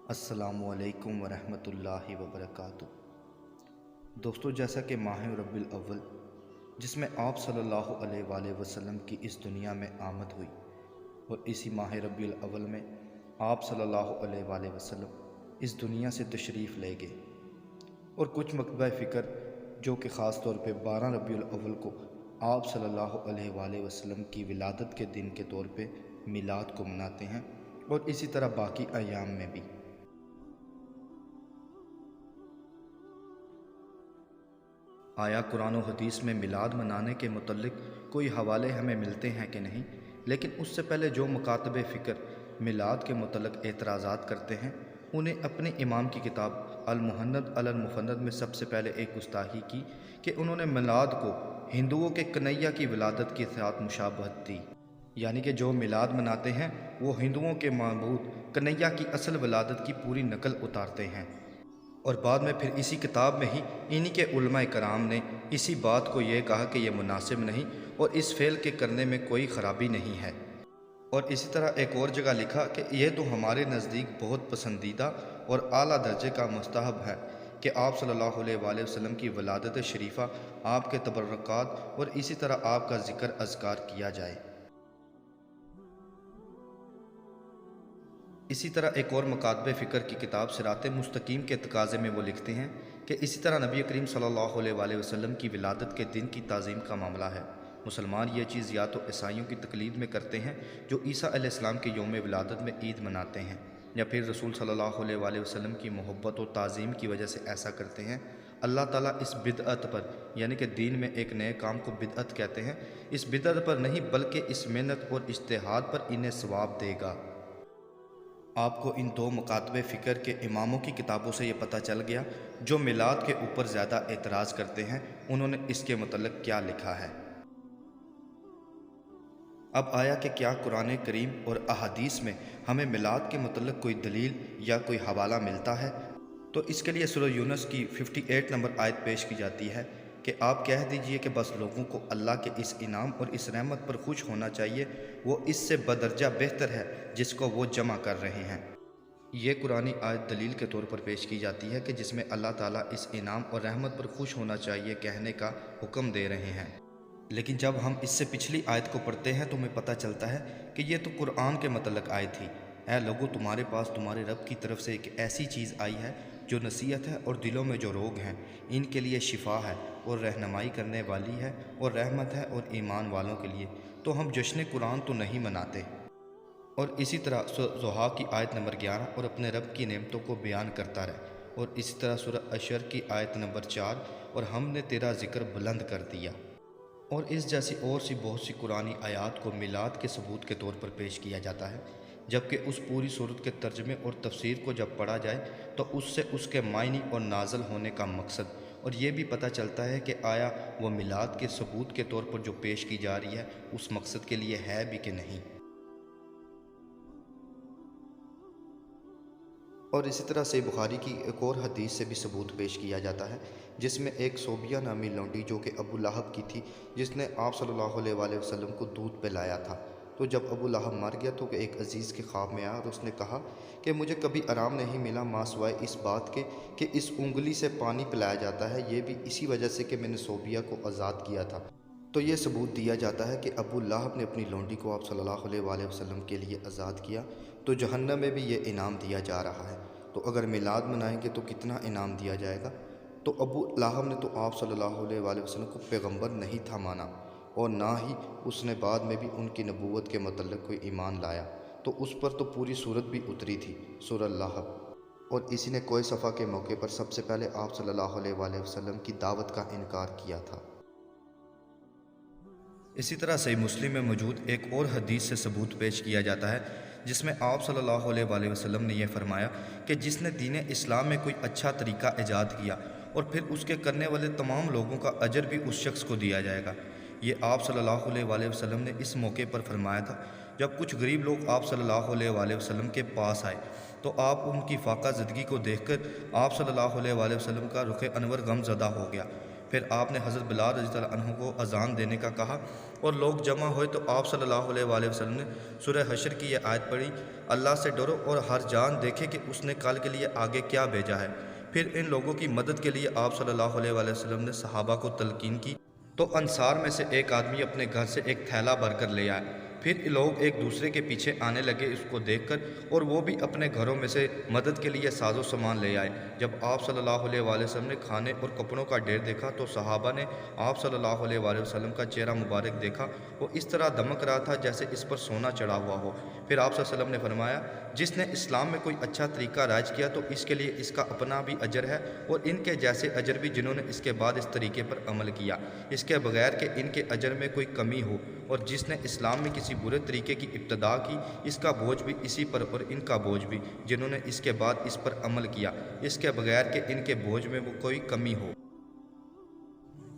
السلام علیکم ورحمۃ اللہ وبرکاتہ۔ دوستو، جیسا کہ ماہ ربیع الاول جس میں آپ صلی اللہ علیہ وآلہ وسلم کی اس دنیا میں آمد ہوئی، اور اسی ماہ ربیع الاول میں آپ صلی اللہ علیہ وآلہ وسلم اس دنیا سے تشریف لے گئے، اور کچھ مکتبہ فکر جو کہ خاص طور پہ 12 ربیع الاول کو آپ صلی اللہ علیہ وآلہ وسلم کی ولادت کے دن کے طور پہ میلاد کو مناتے ہیں، اور اسی طرح باقی ایام میں بھی۔ آیا قرآن و حدیث میں میلاد منانے کے متعلق کوئی حوالے ہمیں ملتے ہیں کہ نہیں؟ لیکن اس سے پہلے جو مکاتب فکر میلاد کے متعلق اعتراضات کرتے ہیں، انہیں اپنے امام کی کتاب المہند علی المفند میں سب سے پہلے ایک گستاخی کی کہ انہوں نے میلاد کو ہندوؤں کے کنیا کی ولادت کے ساتھ مشابہت دی، یعنی کہ جو میلاد مناتے ہیں وہ ہندوؤں کے معبود کنیا کی اصل ولادت کی پوری نقل اتارتے ہیں۔ اور بعد میں پھر اسی کتاب میں ہی انہی کے علماء کرام نے اسی بات کو یہ کہا کہ یہ مناسب نہیں اور اس فعل کے کرنے میں کوئی خرابی نہیں ہے، اور اسی طرح ایک اور جگہ لکھا کہ یہ تو ہمارے نزدیک بہت پسندیدہ اور اعلیٰ درجے کا مستحب ہے کہ آپ صلی اللہ علیہ وآلہ وسلم کی ولادت شریفہ، آپ کے تبرکات اور اسی طرح آپ کا ذکر اذکار کیا جائے۔ اسی طرح ایک اور مکاتب فکر کی کتاب صراط مستقیم کے تقاضے میں وہ لکھتے ہیں کہ اسی طرح نبی کریم صلی اللہ علیہ وآلہ وسلم کی ولادت کے دن کی تعظیم کا معاملہ ہے۔ مسلمان یہ چیز یا تو عیسائیوں کی تقلید میں کرتے ہیں جو عیسیٰ علیہ السلام کے یوم ولادت میں عید مناتے ہیں، یا پھر رسول صلی اللہ علیہ وآلہ وسلم کی محبت اور تعظیم کی وجہ سے ایسا کرتے ہیں۔ اللہ تعالیٰ اس بدعت پر، یعنی کہ دین میں ایک نئے کام کو بدعت کہتے ہیں، اس بدعت پر نہیں بلکہ اس محنت اور اجتہاد پر انہیں ثواب دے گا۔ آپ کو ان دو مکاتب فکر کے اماموں کی کتابوں سے یہ پتہ چل گیا جو میلاد کے اوپر زیادہ اعتراض کرتے ہیں انہوں نے اس کے متعلق کیا لکھا ہے۔ اب آیا کہ کیا قرآن کریم اور احادیث میں ہمیں میلاد کے متعلق کوئی دلیل یا کوئی حوالہ ملتا ہے؟ تو اس کے لیے سورہ یونس کی 58 نمبر آیت پیش کی جاتی ہے کہ آپ کہہ دیجئے کہ بس لوگوں کو اللہ کے اس انعام اور اس رحمت پر خوش ہونا چاہیے، وہ اس سے بدرجہ بہتر ہے جس کو وہ جمع کر رہے ہیں۔ یہ قرآنی آیت دلیل کے طور پر پیش کی جاتی ہے کہ جس میں اللہ تعالیٰ اس انعام اور رحمت پر خوش ہونا چاہیے کہنے کا حکم دے رہے ہیں۔ لیکن جب ہم اس سے پچھلی آیت کو پڑھتے ہیں تو ہمیں پتہ چلتا ہے کہ یہ تو قرآن کے متعلق آیت تھی۔ اے لوگو، تمہارے پاس تمہارے رب کی طرف سے ایک ایسی چیز آئی ہے جو نصیحت ہے، اور دلوں میں جو روگ ہیں ان کے لیے شفا ہے، اور رہنمائی کرنے والی ہے، اور رحمت ہے اور ایمان والوں کے لیے۔ تو ہم جشن قرآن تو نہیں مناتے۔ اور اسی طرح ضحیٰ کی آیت نمبر 11 اور اپنے رب کی نعمتوں کو بیان کرتا رہے، اور اسی طرح سورہ عشر کی آیت نمبر 4 اور ہم نے تیرا ذکر بلند کر دیا، اور اس جیسی اور سی بہت سی قرآنی آیات کو میلاد کے ثبوت کے طور پر پیش کیا جاتا ہے، جبکہ اس پوری صورت کے ترجمے اور تفسیر کو جب پڑھا جائے تو اس سے اس کے معنی اور نازل ہونے کا مقصد اور یہ بھی پتہ چلتا ہے کہ آیا وہ میلاد کے ثبوت کے طور پر جو پیش کی جا رہی ہے اس مقصد کے لیے ہے بھی کہ نہیں۔ اور اسی طرح سے بخاری کی ایک اور حدیث سے بھی ثبوت پیش کیا جاتا ہے، جس میں ایک صوبیہ نامی لونڈی جو کہ ابو لہب کی تھی، جس نے آپ صلی اللہ علیہ وآلہ وسلم کو دودھ پلایا تھا، تو جب ابو لہب مر گیا تو ایک عزیز کے خواب میں آیا اور اس نے کہا کہ مجھے کبھی آرام نہیں ملا ماں سوائے اس بات کے کہ اس انگلی سے پانی پلایا جاتا ہے، یہ بھی اسی وجہ سے کہ میں نے صوبیہ کو آزاد کیا تھا۔ تو یہ ثبوت دیا جاتا ہے کہ ابو لہب نے اپنی لونڈی کو آپ صلی اللہ علیہ وآلہ وسلم کے لیے آزاد کیا، تو جہنم میں بھی یہ انعام دیا جا رہا ہے۔ تو اگر میلاد منائیں گے تو کتنا انعام دیا جائے گا؟ تو ابو لہب نے تو آپ صلی اللہ علیہ وآلہ وسلم کو پیغمبر نہیں تھا مانا، اور نہ ہی اس نے بعد میں بھی ان کی نبوت کے متعلق کوئی ایمان لایا، تو اس پر تو پوری صورت بھی اتری تھی، سورہ لہب۔ اور اسی نے کوئی صفحہ کے موقع پر سب سے پہلے آپ صلی اللہ علیہ وآلہ وسلم کی دعوت کا انکار کیا تھا۔ اسی طرح صحیح مسلم میں موجود ایک اور حدیث سے ثبوت پیش کیا جاتا ہے، جس میں آپ صلی اللہ علیہ وآلہ وسلم نے یہ فرمایا کہ جس نے دین اسلام میں کوئی اچھا طریقہ ایجاد کیا اور پھر اس کے کرنے والے تمام لوگوں کا اجر بھی اس شخص کو دیا جائے گا۔ یہ آپ صلی اللہ علیہ وآلہ وسلم نے اس موقع پر فرمایا تھا جب کچھ غریب لوگ آپ صلی اللہ علیہ وآلہ وسلم کے پاس آئے، تو آپ ان کی فاقہ زدگی کو دیکھ کر آپ صلی اللہ علیہ وآلہ وسلم کا رخ انور غم زدہ ہو گیا۔ پھر آپ نے حضرت بلال رضی اللہ عنہ کو اذان دینے کا کہا اور لوگ جمع ہوئے تو آپ صلی اللہ علیہ وآلہ وسلم نے سورہ حشر کی یہ آیت پڑھی، اللہ سے ڈرو اور ہر جان دیکھے کہ اس نے کل کے لیے آگے کیا بھیجا ہے۔ پھر ان لوگوں کی مدد کے لیے آپ صلی اللہ علیہ وآلہ وسلم نے صحابہ کو تلقین کی تو انصار میں سے ایک آدمی اپنے گھر سے ایک تھیلا بھر کر لے آئے۔ پھر لوگ ایک دوسرے کے پیچھے آنے لگے اس کو دیکھ کر، اور وہ بھی اپنے گھروں میں سے مدد کے لیے ساز و سامان لے آئے۔ جب آپ صلی اللہ علیہ وآلہ وسلم نے کھانے اور کپڑوں کا ڈھیر دیکھا تو صحابہ نے آپ صلی اللہ علیہ وآلہ وسلم کا چہرہ مبارک دیکھا، وہ اس طرح دمک رہا تھا جیسے اس پر سونا چڑھا ہوا ہو۔ پھر آپ صلی اللہ علیہ وسلم نے فرمایا، جس نے اسلام میں کوئی اچھا طریقہ رائج کیا تو اس کے لیے اس کا اپنا بھی اجر ہے اور ان کے جیسے اجر بھی جنہوں نے اس کے بعد اس طریقے پر عمل کیا، اس کے بغیر کہ ان کے اجر میں کوئی کمی ہو، اور جس نے اسلام میں کسی برے طریقے کی ابتدا کی اس کا بوجھ بھی اسی پر اور ان کا بوجھ بھی جنہوں نے اس کے بعد اس پر عمل کیا، اس کے بغیر کہ ان کے بوجھ میں وہ کوئی کمی ہو۔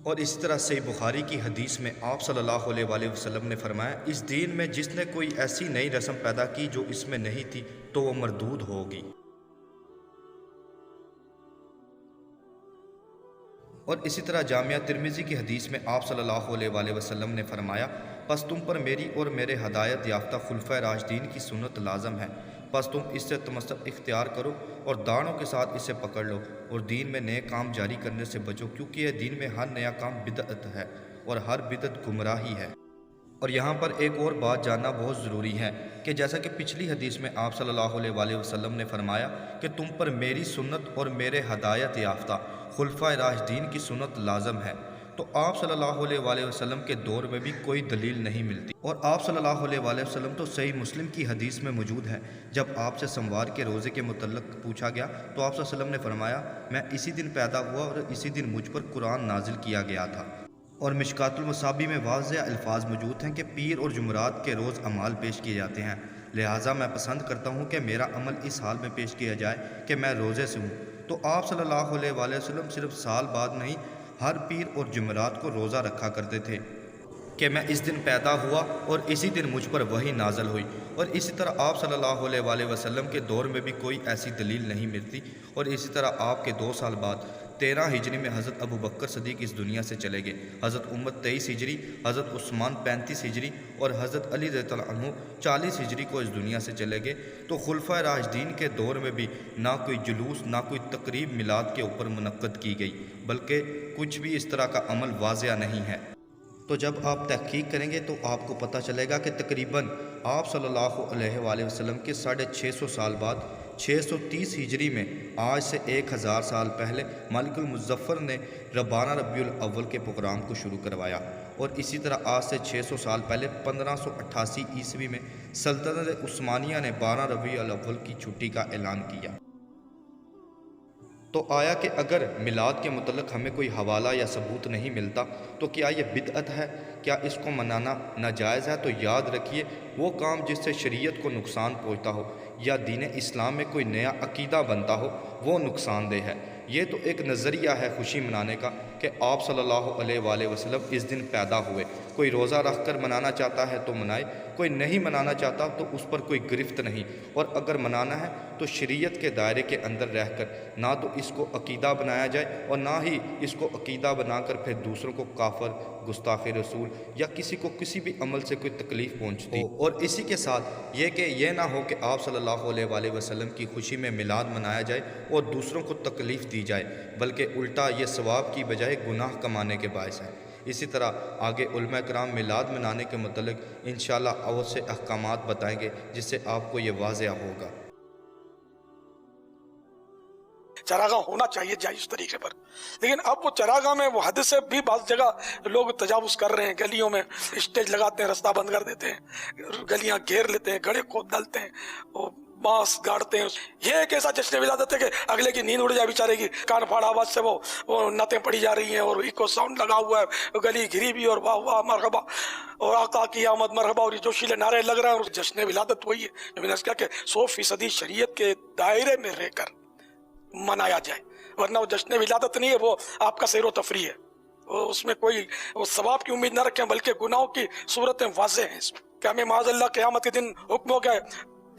اور اسی طرح صحیح بخاری کی حدیث میں آپ صلی اللہ علیہ وآلہ وسلم نے فرمایا، اس دین میں جس نے کوئی ایسی نئی رسم پیدا کی جو اس میں نہیں تھی تو وہ مردود ہوگی۔ اور اسی طرح جامعہ ترمذی کی حدیث میں آپ صلی اللہ علیہ وآلہ وسلم نے فرمایا، پس تم پر میری اور میرے ہدایت یافتہ خلفۂ راشدین کی سنت لازم ہے، پس تم اس سے تمسک اختیار کرو اور داڑھوں کے ساتھ اسے پکڑ لو اور دین میں نئے کام جاری کرنے سے بچو، کیونکہ یہ دین میں ہر نیا کام بدعت ہے اور ہر بدعت گمراہی ہے۔ اور یہاں پر ایک اور بات جاننا بہت ضروری ہے کہ جیسا کہ پچھلی حدیث میں آپ صلی اللہ علیہ وآلہ وسلم نے فرمایا کہ تم پر میری سنت اور میرے ہدایت یافتہ خلفائے راشدین کی سنت لازم ہے، تو آپ صلی اللہ علیہ وآلہ وسلم کے دور میں بھی کوئی دلیل نہیں ملتی۔ اور آپ صلی اللہ علیہ وآلہ وسلم تو صحیح مسلم کی حدیث میں موجود ہے، جب آپ سے سموار کے روزے کے متعلق پوچھا گیا تو آپ صلی اللہ علیہ وسلم نے فرمایا، میں اسی دن پیدا ہوا اور اسی دن مجھ پر قرآن نازل کیا گیا تھا۔ اور مشکات المصابیح میں واضح الفاظ موجود ہیں کہ پیر اور جمعرات کے روز اعمال پیش کیے جاتے ہیں، لہٰذا میں پسند کرتا ہوں کہ میرا عمل اس حال میں پیش کیا جائے کہ میں روزے سے ہوں۔ تو آپ صلی اللہ علیہ وآلہ وسلم صرف سال بعد نہیں، ہر پیر اور جمعرات کو روزہ رکھا کرتے تھے کہ میں اس دن پیدا ہوا اور اسی دن مجھ پر وحی نازل ہوئی۔ اور اسی طرح آپ صلی اللہ علیہ وآلہ وسلم کے دور میں بھی کوئی ایسی دلیل نہیں ملتی۔ اور اسی طرح آپ کے 2 سال بعد 13 ہجری میں حضرت ابو بکر صدیق اس دنیا سے چلے گئے، حضرت عمر 23 ہجری، حضرت عثمان 35 ہجری اور حضرت علی رضی اللہ عنہ 40 ہجری کو اس دنیا سے چلے گئے۔ تو خلفائے راشدین کے دور میں بھی نہ کوئی جلوس نہ کوئی تقریب میلاد کے اوپر منعقد کی گئی، بلکہ کچھ بھی اس طرح کا عمل واضح نہیں ہے۔ تو جب آپ تحقیق کریں گے تو آپ کو پتہ چلے گا کہ تقریباً آپ صلی اللہ علیہ وآلہ وسلم کے 650 سال بعد 630 ہجری میں آج سے 1000 سال پہلے ملک المظفر نے ربانہ ربیع الاول کے پروگرام کو شروع کروایا، اور اسی طرح آج سے 600 سال پہلے 1588 عیسوی میں سلطنت عثمانیہ نے 12 ربیع الاول کی چھٹی کا اعلان کیا۔ تو آیا کہ اگر میلاد کے متعلق ہمیں کوئی حوالہ یا ثبوت نہیں ملتا تو کیا یہ بدعت ہے؟ کیا اس کو منانا ناجائز ہے؟ تو یاد رکھیے، وہ کام جس سے شریعت کو نقصان پہنچتا ہو یا دین اسلام میں کوئی نیا عقیدہ بنتا ہو وہ نقصان دہ ہے۔ یہ تو ایک نظریہ ہے خوشی منانے کا کہ آپ صلی اللہ علیہ وآلہ وسلم اس دن پیدا ہوئے، کوئی روزہ رکھ کر منانا چاہتا ہے تو منائے، کوئی نہیں منانا چاہتا تو اس پر کوئی گرفت نہیں، اور اگر منانا ہے تو شریعت کے دائرے کے اندر رہ کر، نہ تو اس کو عقیدہ بنایا جائے اور نہ ہی اس کو عقیدہ بنا کر پھر دوسروں کو کافر، گستاخ رسول یا کسی کو کسی بھی عمل سے کوئی تکلیف پہنچتی ہو۔ اور اسی کے ساتھ یہ کہ یہ نہ ہو کہ آپ صلی اللہ علیہ وآلہ وسلم کی خوشی میں میلاد منایا جائے اور دوسروں کو تکلیف دی جائے، بلکہ الٹا یہ ثواب کی بجائے گناہ کمانے کے باعث ہے۔ اسی طرح آگے علماء کرام میلاد منانے کے متعلق انشاءاللہ اور سے احکامات بتائیں گے جس سے آپ کو یہ واضح ہوگا۔ چراگاہ ہونا چاہیے جائز طریقے پر، لیکن اب وہ چراگاہ میں وہ حد سے بھی بعض جگہ لوگ تجاوز کر رہے ہیں، گلیوں میں اسٹیج لگاتے ہیں، رستہ بند کر دیتے ہیں، گلیاں گھیر لیتے ہیں، گڑھے کھود ڈالتے ہیں، وہ بانس گاڑتے ہیں۔ یہ ایک ایسا جشن ولادت ہے کہ اگلے کی نیند اڑ جائے بیچارے کی، کان پھاڑ آواز سے وہ نعتیں پڑی جا رہی ہیں اور ایکو ساؤنڈ لگا ہوا ہے، گلی گھری بھی اور واہ واہ مرحبا اور آقا کی آمد مرحبا اور یہ جوشیلے نعرے لگ رہے ہیں، اور جشن ولادت وہی ہے جو میں نے کہا کہ 100% شریعت کے دائرے میں رہ کر منایا جائے، ورنہ وہ جشن ولادت نہیں ہے، وہ آپ کا سیر و تفریح ہے، اس میں کوئی ثواب کی امید نہ رکھیں، بلکہ گناہوں کی صورتیں واضح ہیں اس میں کہ ہمیں معاذ اللہ قیامت کے دن حکم ہو گئے